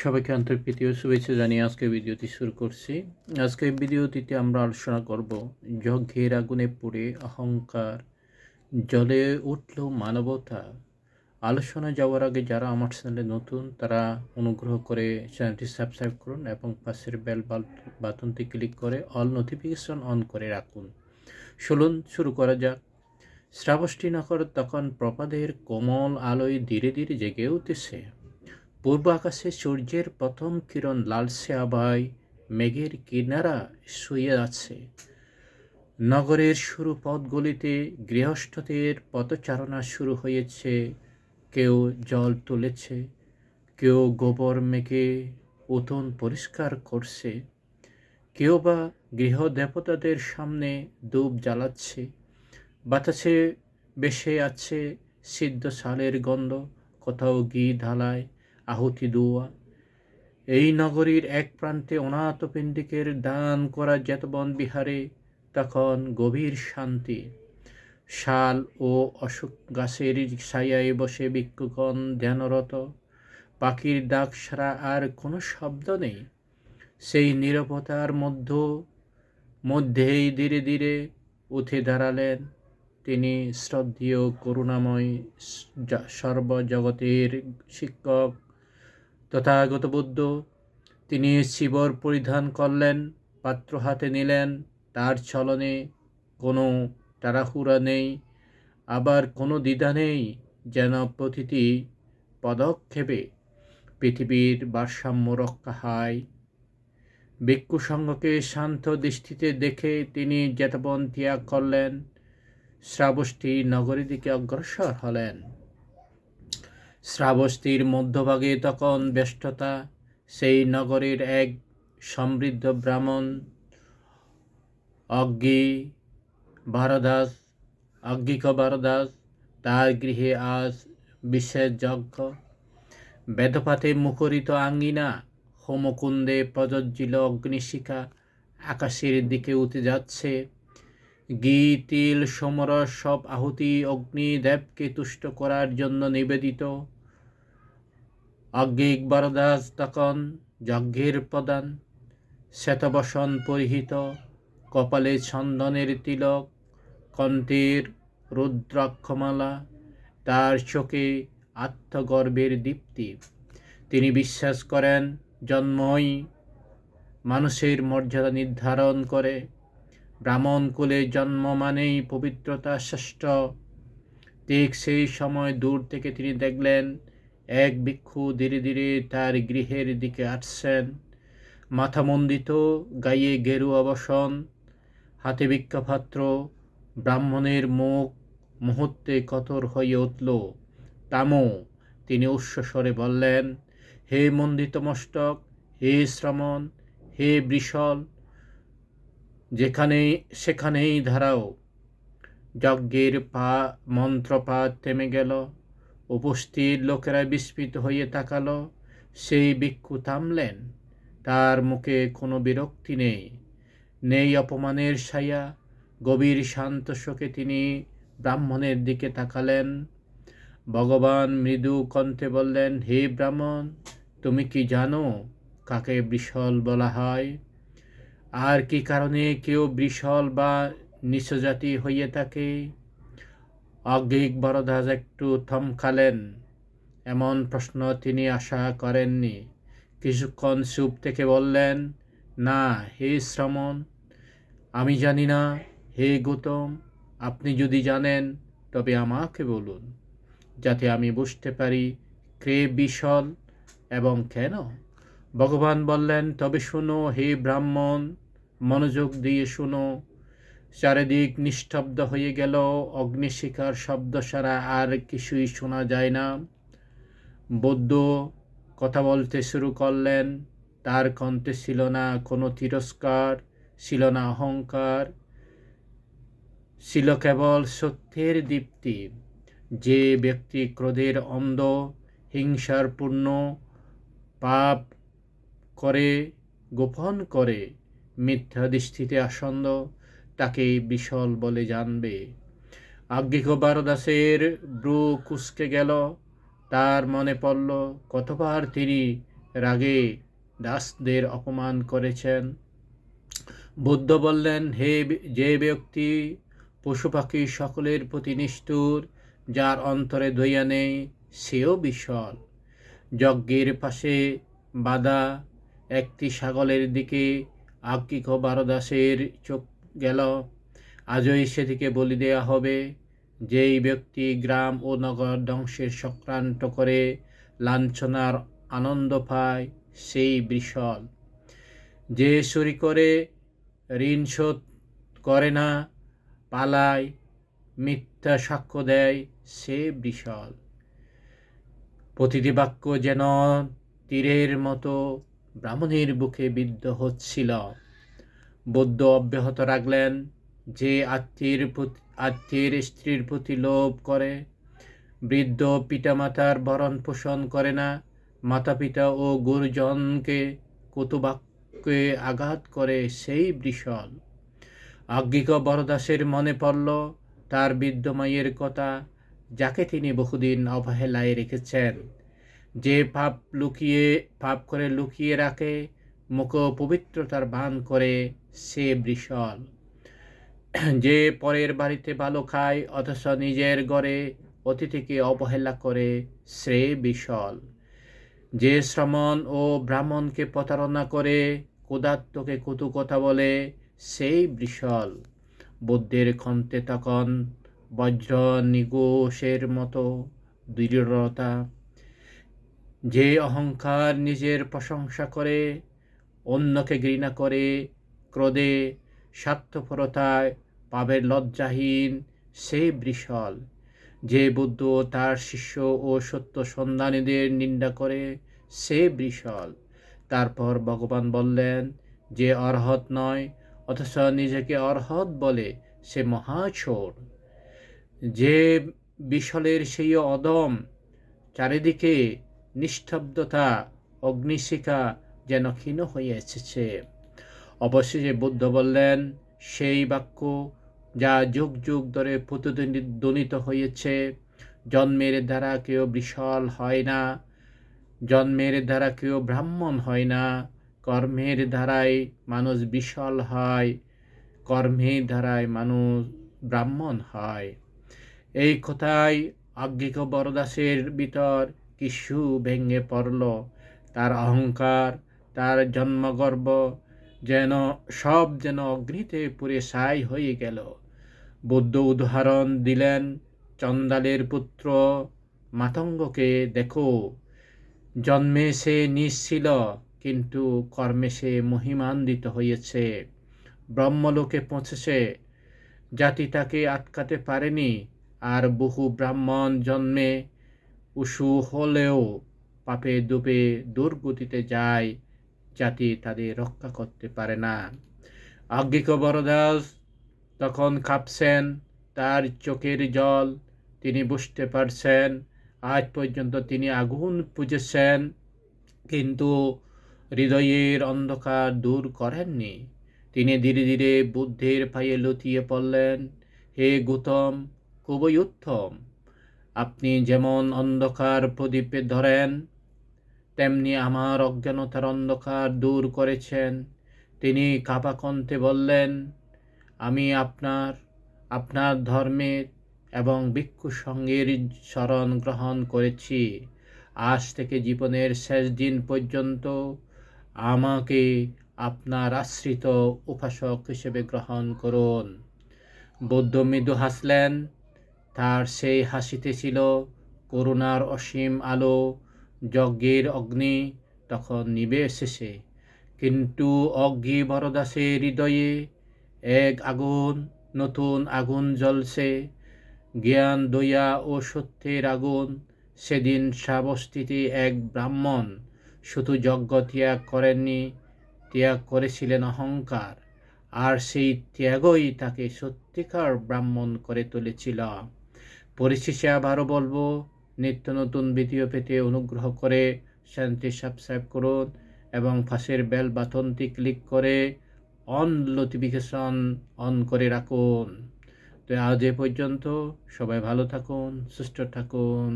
সবাইকে আন্তরিক প্রীতি ও শুভেচ্ছা জানিয়ে আজকের ভিডিওটি শুরু করছি। আজকের ভিডিওটিতে আমরা আলোচনা করব যজ্ঞের আগুনে পুড়ে অহংকার, জ্বলে উঠল মানবতা। আলোচনা যাওয়ার আগে যারা আমার চ্যানেলে নতুন তারা অনুগ্রহ করে চ্যানেলটি সাবস্ক্রাইব করুন এবং পাশের বেল বাটনটি ক্লিক করে অল নোটিফিকেশন অন করে রাখুন। চলুন শুরু করা যাক। শ্রাবষ্টিনগর তখন প্রপাতের কোমল আলোয় ধীরে ধীরে জেগে উঠেছে। পূর্ব আকাশে সূর্যের প্রথম কিরণ লালসে আভায় মেঘের কিনারা শুয়ে আছে। নগরের শুরু পথগুলিতে গৃহস্থদের পথচারণা শুরু হয়েছে। কেউ জল তুলেছে, কেউ গোবর মেঘে উঠোন পরিষ্কার করছে, কেউ বা গৃহদেবতাদের সামনে ধূপ জ্বালাচ্ছে। বাতাসে ভেসে আছে সিদ্ধ শালের গন্ধ, কোথাও ঘি ঢালায় আহুতি দোয়া। এই নগরীর এক প্রান্তে অনাথ পিণ্ডিকের দান করা জেতবন বিহারে তখন গভীর শান্তি। শাল ও অশোক গাছের ছায়ায় বসে ভিক্ষুগণ ধ্যানরত। পাখির ডাক ছাড়া আর কোনো শব্দ নেই। সেই নীরবতার মধ্যেই ধীরে ধীরে উঠে দাঁড়ালেন তিনি, শ্রদ্ধেয় করুণাময় সর্বজগতের শিক্ষক তথাগত বুদ্ধ। তিনি শিবর পরিধান করলেন, পাত্র হাতে নিলেন। তার চলনে কোনো তাড়াহুড়া নেই, আবার কোনো দ্বিধা নেই, যেন প্রতিটি পদক্ষেপে পৃথিবীর ভারসাম্য রক্ষা হয়। ভিক্ষু সঙ্গকে শান্ত দৃষ্টিতে দেখে তিনি জেতবন ত্যাগ করলেন, শ্রাবস্তী নগরীর দিকে অগ্রসর হলেন। শ্রাবস্তীর মধ্যভাগে তখন ব্যস্ততা। সেই নগরের এক সমৃদ্ধ ব্রাহ্মণ অজ্ঞিক বারদাস, তার গৃহে আজ বিশেষ যজ্ঞ। বেদপাতে মুখরিত আঙ্গিনা, হোমকুণ্ডে প্রজ্বলিত অগ্নিশিখা আকাশের দিকে উঠে যাচ্ছে। ঘি, তিল, সমরস সব আহুতি অগ্নিদেবকে তুষ্ট করার জন্য নিবেদিত। অজ্ঞিক বারদাস তখন যজ্ঞের প্রধান, শ্বেতবসন পরিহিত, কপালে চন্দনের তিলক, কণ্ঠের রুদ্রাক্ষমালা, তার চোখে আত্মগর্বের দীপ্তি। তিনি বিশ্বাস করেন জন্মই মানুষের মর্যাদা নির্ধারণ করে। ব্রাহ্মণ কুলে জন্ম মানেই পবিত্রতা শ্রেষ্ঠ। ঠিক সেই সময় দূর থেকে তিনি দেখলেন এক ভিক্ষু ধীরে ধীরে তার গৃহের দিকে আসছেন। মাথা মণ্ডিত, গায়ে গেরুয়া বসন, হাতে ভিক্ষাপাত্র। ব্রাহ্মণের মুখ মুহূর্তে কঠোর হয়ে উঠল। থামো, তিনি উচ্চস্বরে বললেন। হে মণ্ডিত মস্তক, হে শ্রমণ, হে বৃষল, সেখানেই দাঁড়াও। যজ্ঞের মন্ত্রপাঠ থেমে গেল। উপস্থিত লোকেরা বিস্মিত হয়ে তাকালো। সেই ভিক্ষু থামলেন। তার মুখে কোনো বিরক্তি নেই অপমানের ছায়া। গভীর শান্ত শোকে তিনি ব্রাহ্মণের দিকে তাকালেন। ভগবান মৃদু কণ্ঠে বললেন, হে ব্রাহ্মণ, তুমি কি জানো কাকে বৃষল বলা হয়? আর কি কারণে কেউ বৃষল বা নিচজাতি হয়ে থাকে? অজ্ঞিক বরদাস একটু থমকালেন। এমন প্রশ্ন তিনি আশা করেননি। কিছুক্ষণ চুপ থেকে বললেন, না হে শ্রমণ, আমি জানি না। হে গৌতম, আপনি যদি জানেন তবে আমাকে বলুন, যাতে আমি বুঝতে পারি কে বিশল এবং কেন। ভগবান বললেন, তবে শোনো হে ব্রাহ্মণ, মনোযোগ দিয়ে শোনো। চারিদিক নিস্তব্ধ হয়ে গেল। অগ্নিশিখার শব্দ ছাড়া আর কিছুই শোনা যায় না। বৌদ্ধ কথা বলতে শুরু করলেন। তার কণ্ঠে ছিল না কোনো তিরস্কার, ছিল না অহংকার, ছিল কেবল সত্যের দীপ্তি। যে ব্যক্তি ক্রোধের অন্ধ, হিংসার পূর্ণ, পাপ করে, গোপন করে, মিথ্যা দৃষ্টিতে আসন্ন, তাকেই বিশল বলে জানবে। অজ্ঞিক বারদাসের ভ্রু কুঁচকে গেল। তার মনে পড়ল কতবার তিনি রাগে দাসদের অপমান করেছেন। বুদ্ধ বললেন, যে ব্যক্তি পশু পাখি সকলের প্রতি নিষ্ঠুর, যার অন্তরে দয়া নেই, সেও বিশাল। যজ্ঞের পাশে বাঁধা একটি ছাগলের দিকে আজ্ঞিক বারদাসের চোখ গেল। আজই সেদিকে বলি দেয়া হবে। যেই ব্যক্তি গ্রাম ও নগর ধ্বংসের চক্রান্ত করে লাঞ্ছনার আনন্দ পায়, সেই বিশাল। যে চুরি করে ঋণ শোধ করে না, পালায়, মিথ্যা সাক্ষ্য দেয়, সে বিশাল। প্রতিটি বাক্য যেন তীরের মতো ব্রাহ্মণের বুকে বিদ্ধ হচ্ছিল। বুদ্ধ অব্যাহত রাখলেন, যে আত্মীয়ের স্ত্রীর প্রতি লোভ করে, বৃদ্ধ পিতামাতার ভরণ পোষণ করে না, মাতা পিতা ও গুরুজনকে কটু বাক্যে আঘাত করে, সেই বিশাল। আজ্ঞিক বরদাসের মনে পড়ল তার বৃদ্ধ মায়ের কথা, যাকে তিনি বহুদিন অবহেলায় রেখেছেন। যে পাপ করে লুকিয়ে রাখে, মুখ পবিত্রতার ভান করে, সে বিশাল। যে পরের বাড়িতে ভালো খায় অথচ নিজের ঘরে অতিথিকে অবহেলা করে, সে বিশাল। যে শ্রমণ ও ব্রাহ্মণকে প্রতারণা করে, ক্ষুধার্তকে কটু কথা বলে, সেই বিশাল। বুদ্ধের কণ্ঠে তখন বজ্র নিঘোষের মতো দৃঢ়তা। যে অহংকার নিজের প্রশংসা করে, অন্যকে ঘৃণা করে, ক্রোধে স্বার্থপরতায় পাবে লজ্জাহীন, সে বিশাল। যে বুদ্ধ তার শিষ্য ও সত্য সন্ধানীদের নিন্দা করে, সে বিশাল। তারপর ভগবান বললেন, যে অর্হৎ নয় অথচ নিজেকে অর্হৎ বলে, সে মহাচোর। যে বিশালের সেই অদম, চারিদিকে নিস্তব্ধতা, অগ্নিশিখা যেন ক্ষীণ হয়ে এসেছে। অবশেষে বুদ্ধ বললেন, সেই বাক্য যা যুগ যুগ ধরে প্রতিধ্বনিত হয়েছে, জন্মের দ্বারা কেউ বিশাল হয় না, জন্মের দ্বারা কেউ ব্রাহ্মণ হয় না, কর্মের দ্বারাই মানুষ বিশাল হয়, কর্মের দ্বারাই মানুষ ব্রাহ্মণ হয়। এই কথায় আজ্ঞিক বরদাসের ভিতর কিছু ভেঙে পড়ল। তার অহংকার, তার জন্মগর্ব যেন অগ্নিতে পুড়ে ছাই হয়ে গেল। বুদ্ধ উদাহরণ দিলেন, চন্দালের পুত্র মাতঙ্গকে দেখো, জন্মে সে নীচ ছিল, কিন্তু কর্মে সে মহিমান্বিত হয়েছে, ব্রহ্মলোকে পৌঁছেছে, জাতি তাকে আটকাতে পারেনি। আর বহু ব্রাহ্মণ জন্মে উষু হলেও পাপে ডুবে দুর্গতিতে যায়, জাতি তাদের রক্ষা করতে পারে না। আজ্ঞিক বরদাস তখন কাঁপছেন, তার চোখের জল, তিনি বুঝতে পারছেন আজ পর্যন্ত তিনি আগুন পুজেছেন, কিন্তু হৃদয়ের অন্ধকার দূর করেননি। তিনি ধীরে ধীরে বুদ্ধের পায়ে লুটিয়ে পড়লেন। হে গৌতম, খুবই উত্তম। আপনি যেমন অন্ধকার প্রদীপে ধরেন, তেমনি আমার অজ্ঞানতার অন্ধকার দূর করেছেন। তিনি কাঁপা কণ্ঠে বললেন, আমি আপনার ধর্মের এবং ভিক্ষু সঙ্গের শরণ গ্রহণ করেছি। আজ থেকে জীবনের শেষ দিন পর্যন্ত আমাকে আপনার আশ্রিত উপাসক হিসেবে গ্রহণ করুন। বুদ্ধ মৃদু হাসলেন। তার সেই হাসিতে ছিল করুণার অসীম আলো। যজ্ঞের অগ্নি তখন নিভে এসেছে, কিন্তু অজ্ঞি বরদাসের হৃদয়ে এক নতুন আগুন জ্বলছে, জ্ঞান, দয়া ও সত্যের আগুন। সেদিন শ্রাবস্তিতে এক ব্রাহ্মণ শুধু যজ্ঞ ত্যাগ করেননি, ত্যাগ করেছিলেন অহংকার, আর সেই ত্যাগই তাকে সত্যিকার ব্রাহ্মণ করে তুলেছিল। পরিশেষে আবারও বলবো, নিত্য নতুন ভিডিও পেতে অনুগ্রহ করে চ্যানেলটি সাবস্ক্রাইব করুন এবং পাশের বেল বাটনটি ক্লিক করে অন নোটিফিকেশন অন করে রাখুন। তো আজ এ পর্যন্ত, সবাই ভালো থাকুন, সুস্থ থাকুন।